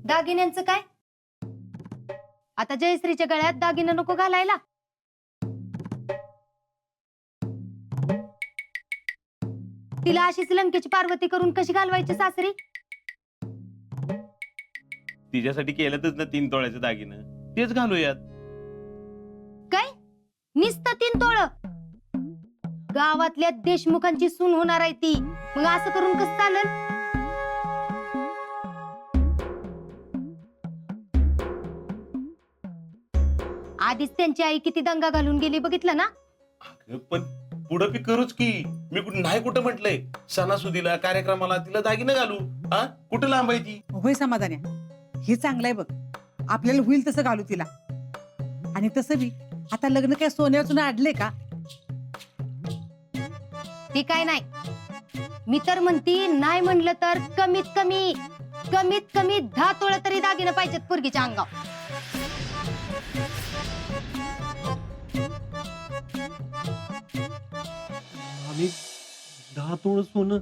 दागिन्यांचं काय? आता जयश्रीच्या गळ्यात दागिना नको घालायला? तिला अशीच लंकेची पार्वती करून कशी घालवायची सासरी? तिच्यासाठी केलंच ना 3 तोळ्याचं दागिनं, तेच घालूयात. काय नुसतं 3 तोळ? गावातल्या देशमुखांची सून होणार आहे ती, मग असं करून कसं चालेल? आधीच त्यांची आई किती दंगा घालून गेली बघितलं ना? अगं, पण पुढं बी करूच की. मी नाही कुठं म्हटलंय सणासुदीला कार्यक्रमाला तिला दागिनं घालू. हा कुठं लांब आहे ती? होय समाधान्या, हे चांगलं आहे बघ. आपल्याला होईल तसं घालू तिला. आणि तसं बी आता लग्न काय सोन्याचं अडले का? ती काय नाही. मी तर म्हणती नाही म्हणलं तर कमीत कमी 10 तोळ तरी दागिनं पाहिजेत पोरगीच्या अंगावर. आम्ही 10 तोळ सोनं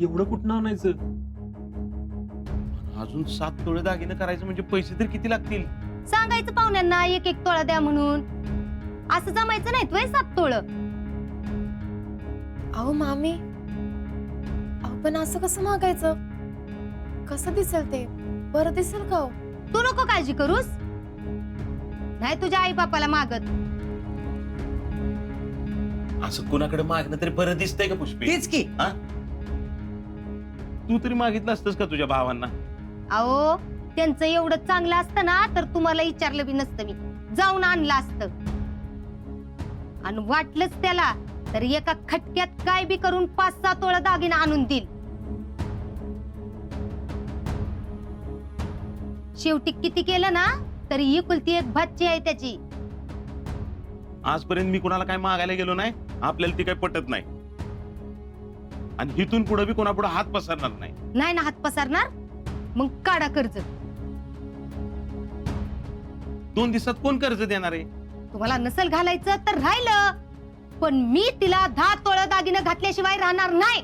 एवढं कुठं आणायचं? अजून 7 तोळे दागिनं करायचं म्हणजे पैसे तर किती लागतील? सांगायचं पाहुण्यांना 1-1 तोळा द्या म्हणून. असं जमायचं नाही तुय 7 तोळ. अहो मामी, अहो पण असं कसं मागायचं? कसं दिसेल ते? बरं दिसेल का हो? तू नको काळजी करूस. नाही तुझ्या आई बापाला मागत. असं कुणाकडे मागणं तरी बरं दिसतंय का पुष्पे? तेच की. तू तरी मागितलं असतंस का तुझ्या भावांना? अहो त्यांचं एवढं चांगलं असतं ना तर तुम्हाला विचारलं बी नसतं, मी जाऊन आणलं असतं. आणि वाटलंच त्याला तर एका खटक्यात काय बी करून 5-6 तोळा दागिना आणून देईल. शेवटी किती केलं ना तरी एकुलती एक भाची आहे त्याची. आजपर्यंत मी कुणाला काय मागायला गेलो नाही. आपल्याला ती काय पटत नाही. आणि इथून पुढे बी कोणापुढे हात पसरणार नाही. नाही ना हात पसरणार? मग काढा कर्ज. 2 दिवसात कोण कर्ज देणार आहे? तुम्हाला नसल घालायचं तर राहिलं, पण मी तिला 10 तोळा दागिनं घातल्याशिवाय राहणार नाही.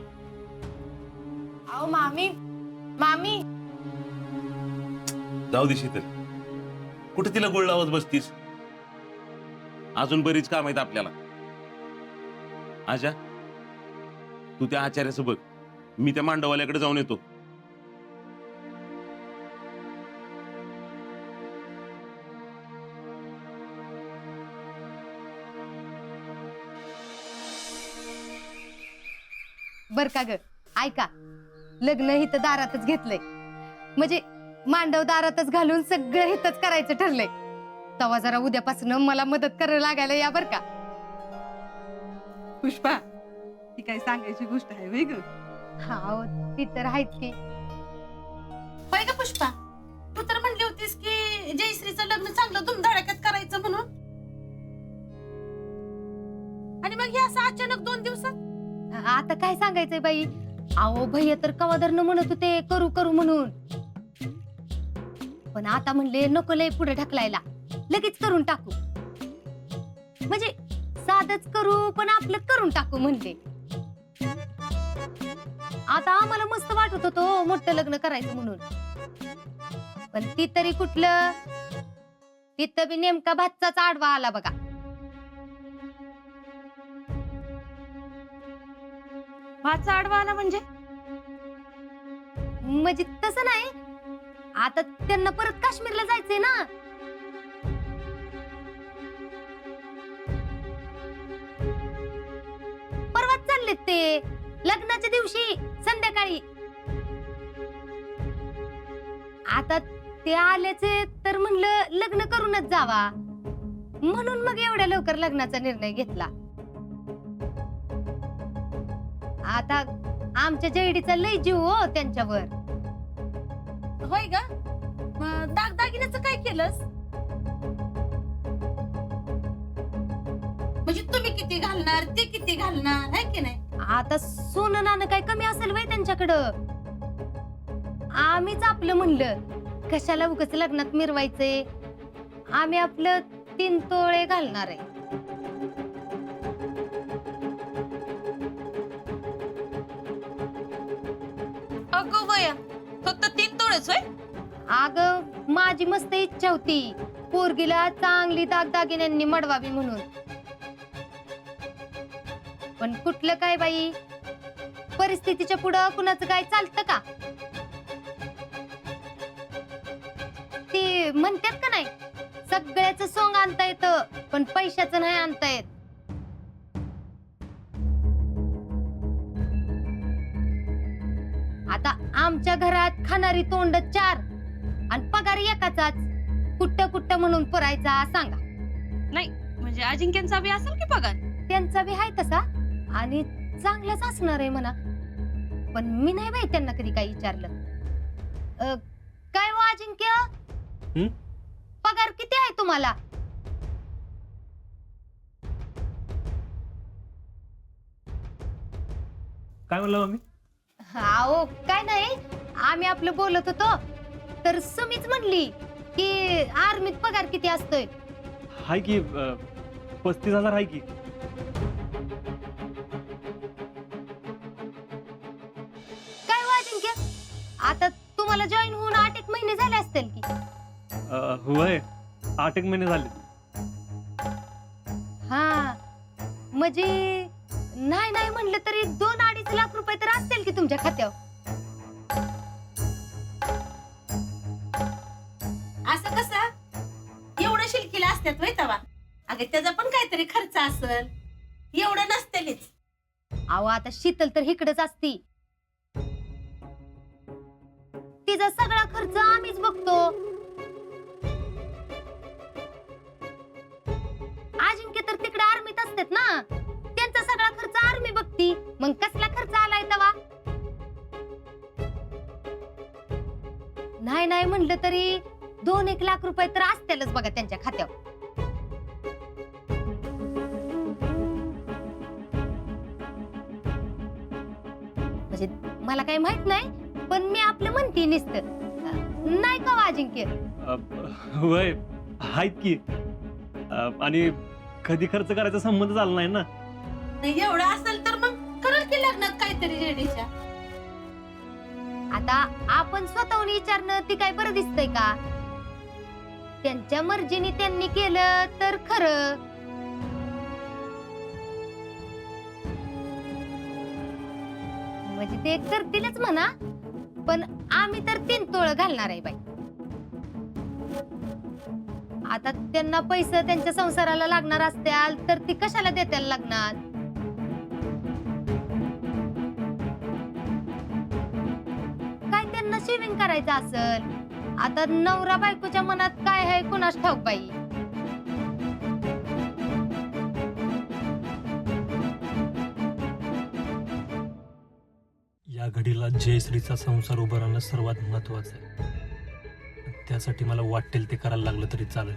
अहो मामी, मामी जाऊ दे शीतल, कुठे तिला गोळ लावत बसतीस? अजून बरीच काम आहेत आपल्याला. आजा, तू त्या आचार्याचं बघ, मी त्या मांडवाल्याकडे जाऊन येतो. बर का ग, ऐका, लग्न हिथं दारातच घेतलंय. म्हणजे मांडव दारातच घालून सगळं हिथंच करायचं ठरलंय. तेव्हा जरा उद्यापासून मला मदत करायला लागायला या बर का. पुष्पा, ही काय सांगायची गोष्ट आहे वेग? हा ती तर आहेच की. होय ग पुष्पा, तू तर म्हणली होतीस की जयश्रीचं लग्न चांगलं धुमधडाक्यात करायचं म्हणून. आणि मग हे असं अचानक 2 दिवसात? आता काय सांगायचंय बाई. अहो भैया तर कवादरनं म्हणत होते करू करू म्हणून, पण आता म्हणले नको लय पुढे ढकलायला, लगेच करून टाकू. म्हणजे साधच करू पण आपलं करून टाकू म्हणले. आता आम्हाला मस्त वाटत होतं मोठं लग्न करायचं म्हणून, पण ती तरी कुठलं, तिथं बी नेमका भातचाच आडवा आला बघा. भाचा आडवा आला म्हणजे? म्हणजे तसं नाही, आता त्यांना परत काश्मीरला जायचंय ना. परवाच चाललेत ते, लग्नाच्या दिवशी संध्याकाळी. आता ते आल्याचे तर म्हणलं लग्न करूनच जावा, म्हणून मग एवढ्या लवकर लग्नाचा निर्णय घेतला. आता आमच्या जयडीचा लय जीव हो त्यांच्यावर. होय ग, दागदागिन्याचं काय केलंस? म्हणजे तुम्ही किती घालणार, ते किती घालणार, है की नाही? आता सोनं नाणं काय कमी असेल वय त्यांच्याकडं? आम्हीच आपलं म्हणलं, कशाला उगाच लग्नात मिरवायचंय, आम्ही आपलं 3 तोळे घालणार आहे. अगं बया, फक्त 3 तोळेच होय? अग माझी मस्त इच्छा होती पोरगीला चांगली दागदागिन्यांनी मडवावी म्हणून, पण कुठलं काय बाई, परिस्थितीच्या पुढं कुणाचं काय चालतं का? ती म्हणतात का नाही, सगळ्याच सोंग आणता येतं पण पैशाचं नाही आणता येत. आता आमच्या घरात खाणारी तोंड 4 आणि पगार एकाचाच, कुठं कुठं म्हणून पुरायचा सांगा. नाही म्हणजे अजिंक्यांचा बी असेल की पगार? त्यांचा बी आहे तसा आणि चांगलाच असणार आहे म्हणा, पण मी नाही बाई त्यांना कधी काही विचारलं. काय हो अजिंक्य, हं? पगार किती आहे तुम्हाला? काय म्हणलं मम्मी? अहो काय नाही, आम्ही आपलं बोलत होतो तर सुमीच म्हणली की आर्मीत पगार किती असतोय. हाय की 35,000 आहे की. काय हो अजिंक्य, आता तुम्हाला जॉईन होऊन 8 महिने झाले असतील की? होय 8 महिने झाले. हा म्हणजे नाही नाही म्हणलं तरी 2-2.5 लाख रुपये तर असतील की तुमच्या खात्यावर. असं कसं एवढं शिलकीला असतात वय तवा? अगं त्याचा पण काहीतरी खर्च असल, एवढं नसतेलीच. अहो आता शीतल तर इकडच असती, तिचा सगळा खर्च आम्हीच बघतो. अजिंक्य तर तिकडे आर्मीत असतात ना, त्यांचा सगळा खर्च आर्मी बघती, मग कसला खर्च आलाय तवा? नाही नाही म्हणलं तरी 2-1 लाख रुपये तर असतीलच बघा त्यांच्या खात्यावर. म्हणजे मला काही माहित नाही, पण मी आपलं म्हणते नुसतं. नाही का हो अजिंक्य? होय आहेत की. आणि कधी खर्च करायचा संबंध झाला नाही ना. नाही एवढं असेल तर मग करल की लग्नात काहीतरी लेडीच्या. आता आपण स्वतःहून विचारणं ती काय बरं दिसतंय का? त्यांच्या मर्जीने त्यांनी केलं तर खरं. म्हणजे ते करतीलच म्हणा, पण आम्ही तर 3 तोळ घालणार आहे बाई. आता त्यांना पैसे त्यांच्या संसाराला लागणार असत्याल तर ती कशाला देताल लागणार? काय त्यांना शेविंग करायचं असेल, आता नवरा बायकोच्या मनात काय आहे कुणास ठाऊक बाई. या घडीला जयश्रीचा संसार उभं राहणं सर्वात महत्वाचं आहे. त्यासाठी मला वाटेल ते करायला लागलं तरी चालेल.